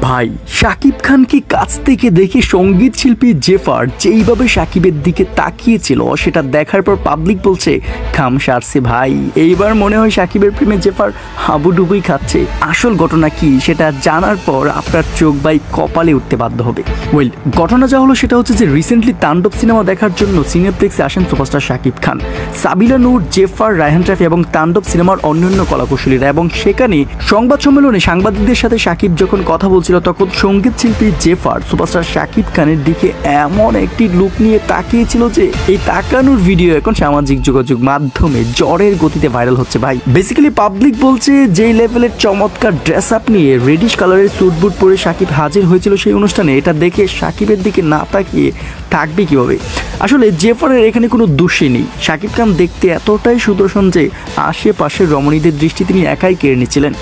ভাই শাকিব খানকে কাছ থেকে দেখে সঙ্গীত শিল্পী জেফার যেইভাবে শাকিবের দিকে তাকিয়েছিল সেটা দেখার পর পাবলিক বলছে খাম সারছে ভাই, এইবার মনে হয় শাকিবের প্রেমে জেফার হাবুডুবুই খাচ্ছে। আসল ঘটনা কি সেটা জানার পর আপনার চোখ ভাই কপালে উঠতে বাধ্য হবে। ওয়েল, ঘটনা যা হলো সেটা হচ্ছে যে রিসেন্টলি তাণ্ডব সিনেমা দেখার জন্য সিনেপ্লেক্সে আসেন সুপারস্টার শাকিব খান, সাবিলা নূর, জেফার, রায়হান রাফি এবং তাণ্ডব সিনেমার অন্যান্য কলাকুশলীরা। এবং সেখানে সংবাদ সম্মেলনে সাংবাদিকদের সাথে শাকিব যখন কথা বলছিল তখন সঙ্গীত শিল্পী জেফার সুপারস্টার শাকিব খানের দিকে এমন একটি লুক নিয়ে তাকিয়েছিল যে এই তাকানোর ভিডিও এখন সামাজিক যোগাযোগ মাধ্যমে জ্বরের গতিতে ভাইরাল হচ্ছে ভাই। বেসিক্যালি পাবলিক বলছে যেই লেভেলের চমৎকার ড্রেস আপ নিয়ে রেডিশ কালারের স্যুট বুট পরে শাকিব হাজির হয়েছিল সেই অনুষ্ঠানে, এটা দেখে শাকিবের দিকে না তাকিয়ে থাকবে কিভাবে? আসলে জেফারের এখানে কোনো দোষই নেই। শাকিব খান দেখতে এতটাই সুদর্শন যে আশেপাশের রমণীদের দৃষ্টি তিনি একাই কেড়ে নিচ্ছিলেন।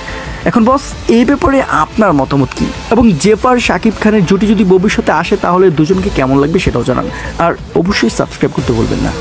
এখন বস, এই ব্যাপারে আপনার মতামত কি? এবং জেফার শাকিব খানের জুটি যদি ভবিষ্যতে আসে তাহলে দুজনকে কেমন লাগবে সেটাও জানান, আর অবশ্যই সাবস্ক্রাইব করতে বলবেন না।